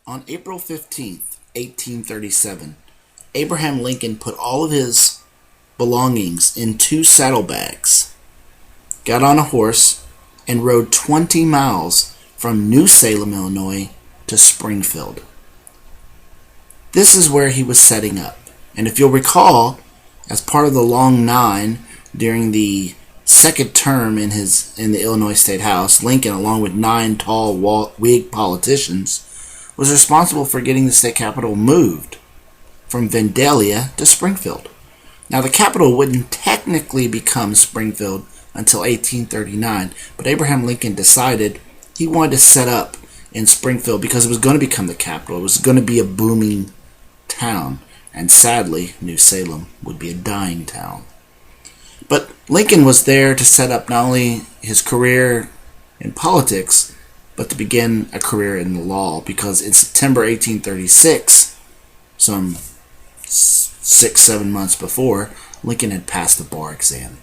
On April 15th, 1837, Abraham Lincoln put all of his belongings in 2 saddlebags, got on a horse, and rode 20 miles from New Salem, Illinois to Springfield. This is where he was setting up. And if you'll recall, as part of the Long Nine during the second term in the Illinois State House, Lincoln, along with 9 tall Whig politicians, was responsible for getting the state capital moved from Vandalia to Springfield. Now, the capital wouldn't technically become Springfield until 1839, but Abraham Lincoln decided he wanted to set up in Springfield because it was going to become the capital. It was going to be a booming town, and sadly, New Salem would be a dying town. But Lincoln was there to set up not only his career in politics, but to begin a career in the law, because in September 1836, some 6-7 months before, Lincoln had passed the bar exam.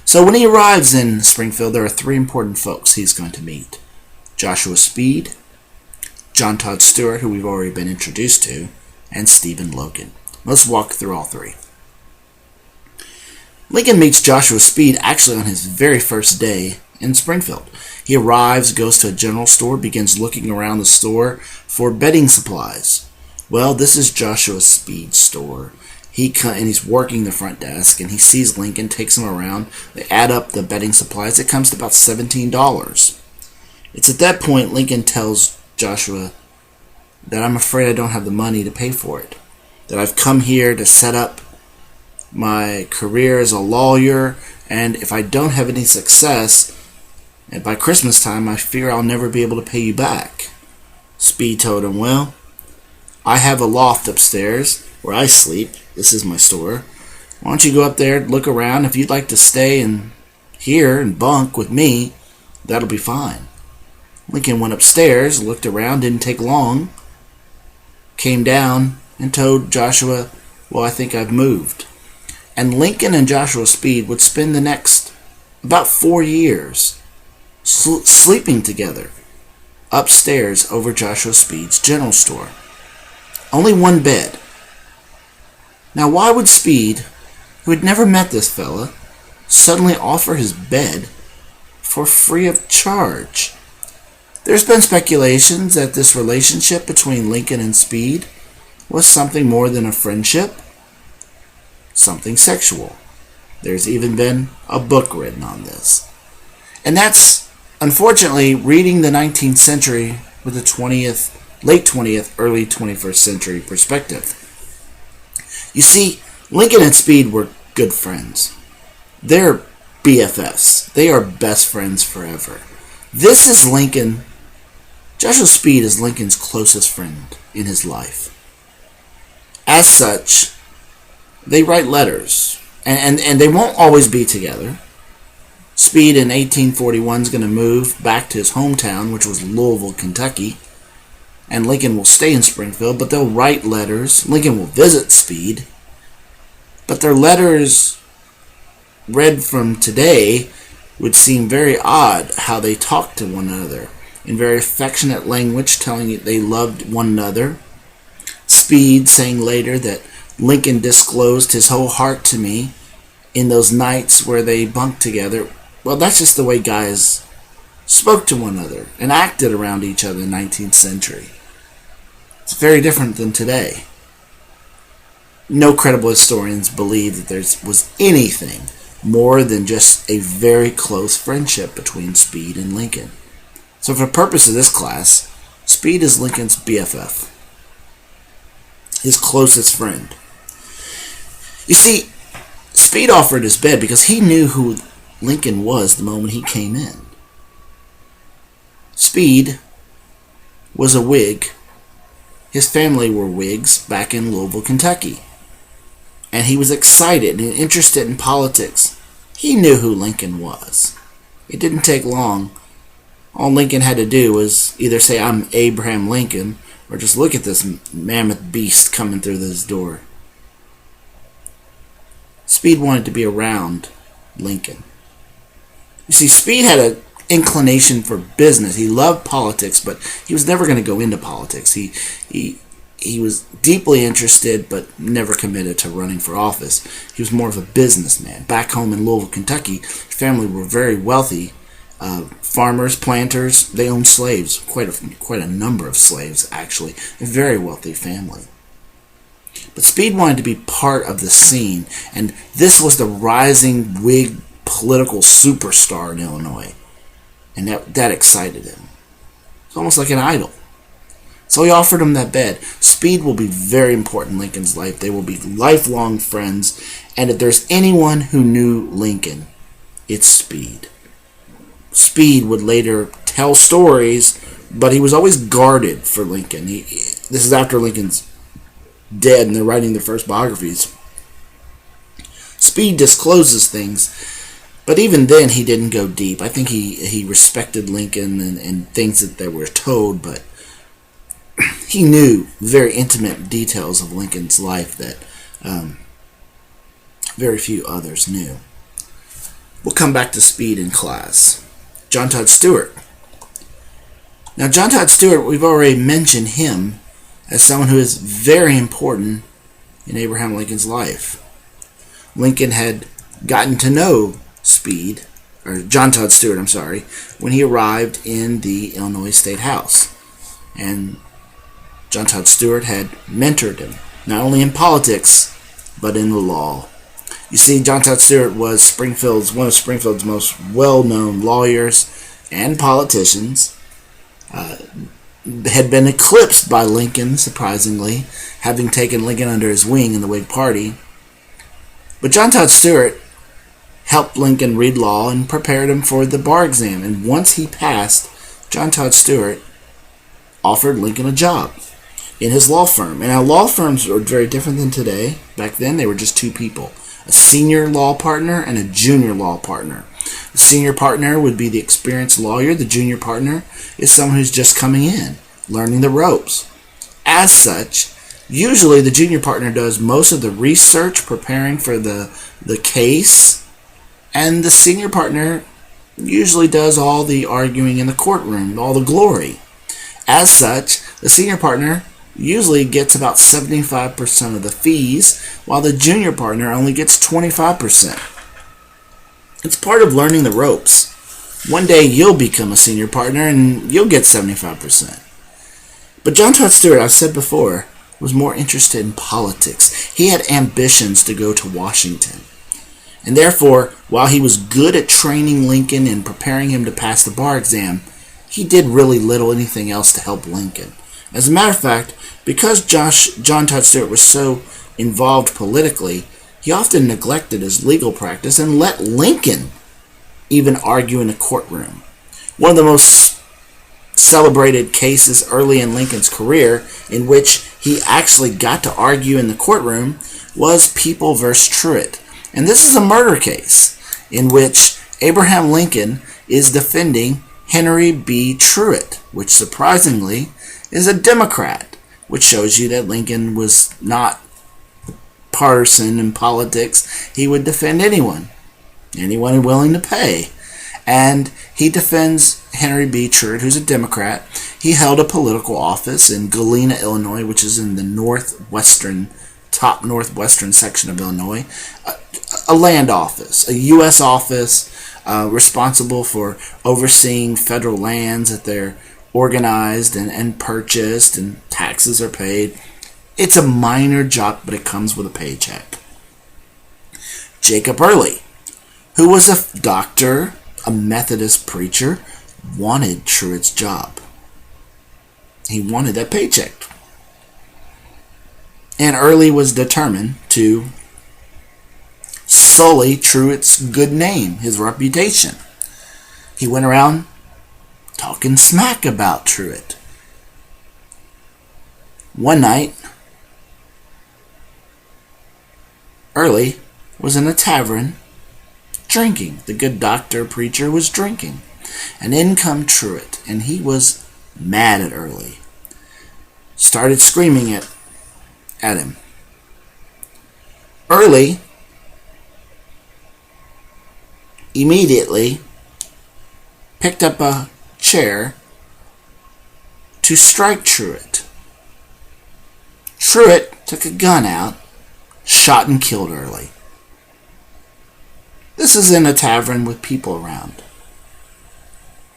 So when he arrives in Springfield, there are 3 important folks he's going to meet: Joshua Speed, John Todd Stuart, who we've already been introduced to, and Stephen Logan. Let's walk through all 3. Lincoln meets Joshua Speed actually on his very first day in Springfield. He arrives, goes to a general store, begins looking around the store for bedding supplies. Well, this is Joshua Speed's store. And he's working the front desk, and he sees Lincoln, takes him around. They add up the bedding supplies. It comes to about $17. It's at that point Lincoln tells Joshua that I'm afraid I don't have the money to pay for it, that I've come here to set up my career as a lawyer, and if I don't have any success, and by Christmas time I fear I'll never be able to pay you back. Speed told him, well, I have a loft upstairs where I sleep. This is my store. Why don't you go up there, look around. If you'd like to stay in here and bunk with me, that'll be fine. Lincoln went upstairs, looked around, didn't take long, came down and told Joshua, well, I think I've moved. And Lincoln and Joshua Speed would spend the next about 4 years sleeping together upstairs over Joshua Speed's general store. Only 1 bed. Now, why would Speed, who had never met this fella, suddenly offer his bed for free of charge? There's been speculations that this relationship between Lincoln and Speed was something more than a friendship, something sexual. There's even been a book written on this. And that's, unfortunately, reading the 19th century with the late 20th, early 21st century perspective. You see, Lincoln and Speed were good friends. They're BFFs. They are best friends forever. This is Lincoln. Joshua Speed is Lincoln's closest friend in his life. As such, they write letters, and they won't always be together. Speed in 1841 is going to move back to his hometown, which was Louisville, Kentucky, and Lincoln will stay in Springfield, but they'll write letters. Lincoln will visit Speed, but their letters read from today would seem very odd how they talked to one another in very affectionate language, telling you they loved one another. Speed saying later that Lincoln disclosed his whole heart to me in those nights where they bunked together. Well, that's just the way guys spoke to one another and acted around each other in the 19th century. It's very different than today. No credible historians believe that there was anything more than just a very close friendship between Speed and Lincoln. So for the purpose of this class, Speed is Lincoln's BFF, his closest friend. You see, Speed offered his bed because he knew who Lincoln was the moment he came in. Speed was a Whig. His family were Whigs back in Louisville, Kentucky. And he was excited and interested in politics. He knew who Lincoln was. It didn't take long. All Lincoln had to do was either say, I'm Abraham Lincoln, or just look at this mammoth beast coming through this door. Speed wanted to be around Lincoln. You see, Speed had a inclination for business. He loved politics, but he was never going to go into politics. He was deeply interested, but never committed to running for office. He was more of a businessman. Back home in Louisville, Kentucky, his family were very wealthy. Farmers, planters, they owned slaves, quite a number of slaves, actually. A very wealthy family. But Speed wanted to be part of the scene, and this was the rising Whig political superstar in Illinois. And that excited him. It's almost like an idol. So he offered him that bed. Speed will be very important in Lincoln's life. They will be lifelong friends. And if there's anyone who knew Lincoln, it's Speed. Speed would later tell stories, but he was always guarded for Lincoln. This is after Lincoln's dead and they're writing their first biographies. Speed discloses things, but even then he didn't go deep. I think he respected Lincoln and things that they were told, but he knew very intimate details of Lincoln's life that very few others knew. We'll come back to Speed in class. John Todd Stuart. Now, John Todd Stuart, we've already mentioned him as someone who is very important in Abraham Lincoln's life. Lincoln had gotten to know John Todd Stuart, when he arrived in the Illinois State House. And John Todd Stuart had mentored him, not only in politics, but in the law. You see, John Todd Stuart was one of Springfield's most well-known lawyers and politicians. Had been eclipsed by Lincoln, surprisingly, having taken Lincoln under his wing in the Whig Party. But John Todd Stuart helped Lincoln read law and prepared him for the bar exam. And once he passed, John Todd Stuart offered Lincoln a job in his law firm. And now law firms were very different than today. Back then, they were just two people. A senior law partner and a junior law partner. The senior partner would be the experienced lawyer. The junior partner is someone who's just coming in, learning the ropes. As such, usually the junior partner does most of the research, preparing for the case, and the senior partner usually does all the arguing in the courtroom, all the glory. As such, the senior partner usually gets about 75% of the fees, while the junior partner only gets 25%. It's part of learning the ropes. One day you'll become a senior partner and you'll get 75%. But John Todd Stuart, I've said before, was more interested in politics. He had ambitions to go to Washington. And therefore, while he was good at training Lincoln and preparing him to pass the bar exam, he did really little anything else to help Lincoln. As a matter of fact, because John Todd Stuart was so involved politically, he often neglected his legal practice and let Lincoln even argue in a courtroom. One of the most celebrated cases early in Lincoln's career in which he actually got to argue in the courtroom was People v. Truett. And this is a murder case in which Abraham Lincoln is defending Henry B. Truett, which surprisingly is a Democrat, which shows you that Lincoln was not partisan in politics. He would defend anyone willing to pay. And he defends Henry B. Truett, who's a Democrat. He held a political office in Galena, Illinois, which is in the top northwestern section of Illinois. A land office, a U.S. office responsible for overseeing federal lands that they're organized and purchased and taxes are paid. It's a minor job, but it comes with a paycheck. Jacob Early, who was a doctor, a Methodist preacher, wanted Truett's job. He wanted that paycheck. And Early was determined to sully Truett's good name, his reputation. He went around talking smack about Truett. One night, Early was in a tavern drinking. The good doctor preacher was drinking. And in come Truett, and he was mad at Early. Started screaming at him. Early immediately picked up a chair to strike Truett. Truett took a gun out, shot and killed Early. This is in a tavern with people around.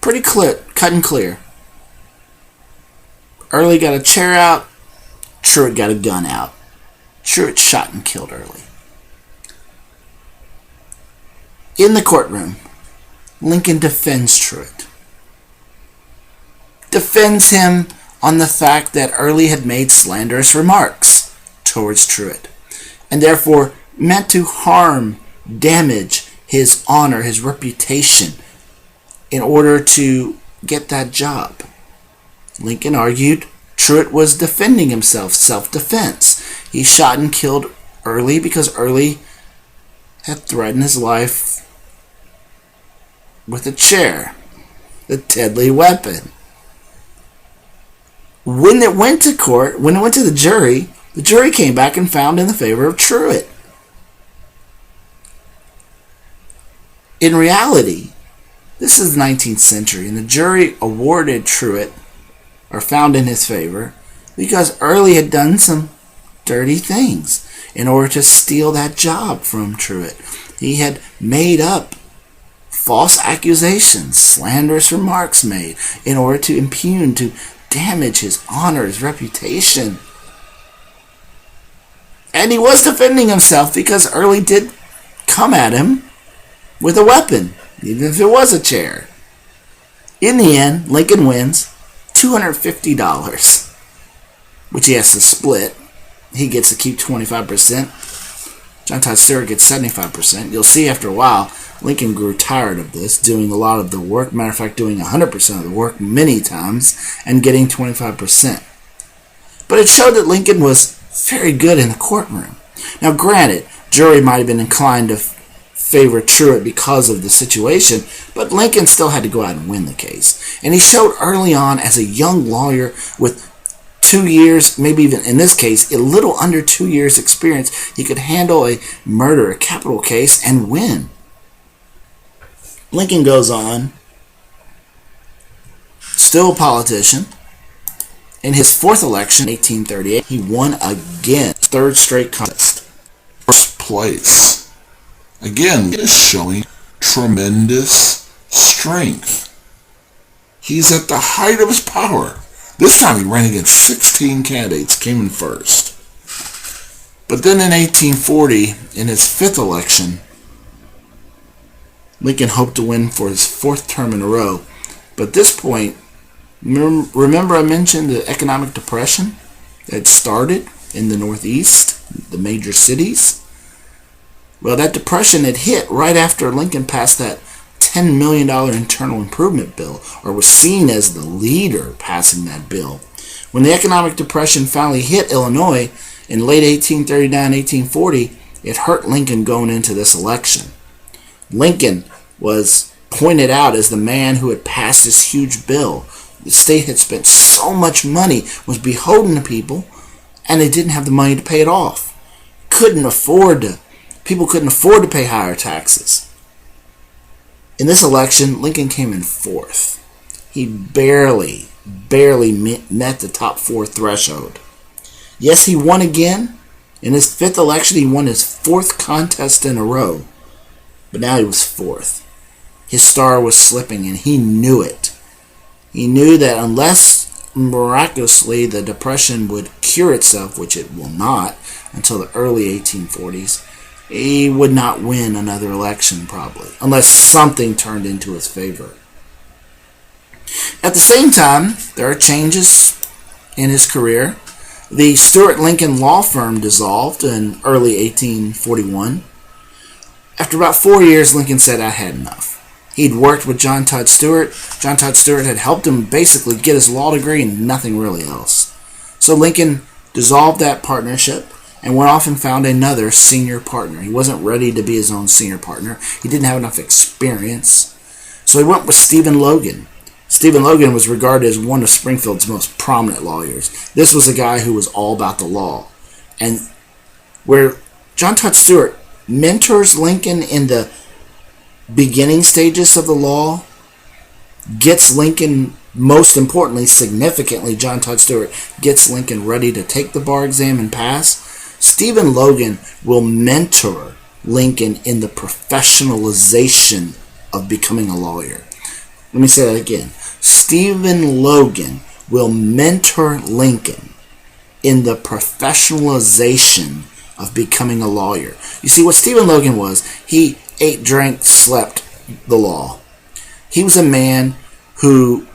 Pretty clear, cut and clear. Early got a chair out, Truett got a gun out. Truett shot and killed Early. In the courtroom, Lincoln defends Truett. Defends him on the fact that Early had made slanderous remarks towards Truett, and therefore meant to harm, damage his honor, his reputation, in order to get that job. Lincoln argued Truett was defending himself, self-defense. He shot and killed Early because Early had threatened his life with a chair, a deadly weapon. When it went to court, when it went to the jury came back and found in the favor of Truett. In reality, this is the 19th century, and the jury awarded Truett, or found in his favor, because Early had done some dirty things in order to steal that job from Truett. He had made up false accusations, slanderous remarks made in order to impugn, to damage his honor, his reputation. And he was defending himself because Early did come at him with a weapon, even if it was a chair. In the end, Lincoln wins $250, which he has to split. He gets to keep 25%. John Todd Stewart gets 75%. You'll see after a while, Lincoln grew tired of this, doing a lot of the work. Matter of fact, doing 100% of the work many times and getting 25%. But it showed that Lincoln was very good in the courtroom. Now, granted, jury might have been inclined to favor Truett because of the situation, but Lincoln still had to go out and win the case. And he showed early on as a young lawyer with 2 years, maybe even in this case, a little under 2 years experience, he could handle a murder, a capital case, and win. Lincoln goes on, still a politician. In his fourth election, 1838, he won again, third straight contest. First place. Again, is showing tremendous strength. He's at the height of his power. This time he ran against 16 candidates, came in first. But then in 1840, in his fifth election, Lincoln hoped to win for his fourth term in a row. But at this point, remember I mentioned the economic depression that started in the Northeast, the major cities? Well, that depression had hit right after Lincoln passed that $10 million internal improvement bill, or was seen as the leader passing that bill. When the economic depression finally hit Illinois in late 1839, 1840, it hurt Lincoln going into this election. Lincoln was pointed out as the man who had passed this huge bill. The state had spent so much money, was beholden to people, and they didn't have the money to pay it off. People couldn't afford to pay higher taxes. In this election, Lincoln came in fourth. He barely met the top 4 threshold. Yes, he won again. In his fifth election, he won his fourth contest in a row. But now he was fourth. His star was slipping, and he knew it. He knew that unless miraculously the Depression would cure itself, which it will not until the early 1840s, he would not win another election probably, unless something turned into his favor. At the same time, there are changes in his career. The Stuart Lincoln law firm dissolved in early 1841. After about 4 years, Lincoln said, "I had enough." He'd worked with John Todd Stewart. John Todd Stewart had helped him basically get his law degree and nothing really else. So Lincoln dissolved that partnership and went off and found another senior partner. He wasn't ready to be his own senior partner. He didn't have enough experience. So he went with Stephen Logan. Stephen Logan was regarded as one of Springfield's most prominent lawyers. This was a guy who was all about the law. And where John Todd Stewart mentors Lincoln in the beginning stages of the law, gets Lincoln, most importantly, significantly, John Todd Stewart gets Lincoln ready to take the bar exam and pass. Stephen Logan will mentor Lincoln in the professionalization of becoming a lawyer. Let me say that again. Stephen Logan will mentor Lincoln in the professionalization of becoming a lawyer. You see, what Stephen Logan was, he ate, drank, slept the law. He was a man who,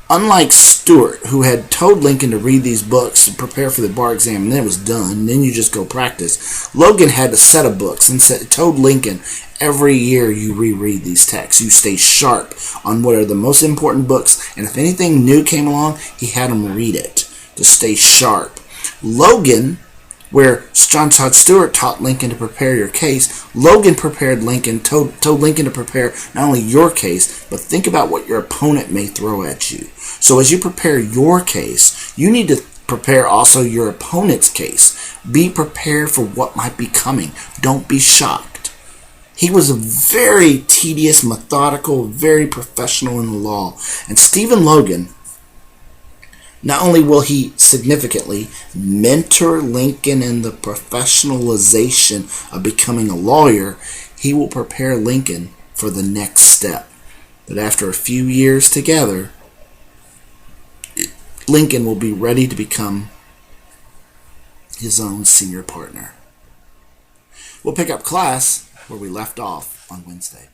unlike Stuart, who had told Lincoln to read these books to prepare for the bar exam, and then it was done, and then you just go practice, Logan had a set of books and told Lincoln, every year you reread these texts. You stay sharp on what are the most important books, and if anything new came along, he had him read it to stay sharp. Logan, where John Todd Stewart taught Lincoln to prepare your case, Logan prepared Lincoln, told Lincoln to prepare not only your case, but think about what your opponent may throw at you. So as you prepare your case, you need to prepare also your opponent's case. Be prepared for what might be coming. Don't be shocked. He was a very tedious, methodical, very professional in the law. And Stephen Logan, not only will he significantly mentor Lincoln in the professionalization of becoming a lawyer, he will prepare Lincoln for the next step. That after a few years together, Lincoln will be ready to become his own senior partner. We'll pick up class where we left off on Wednesday.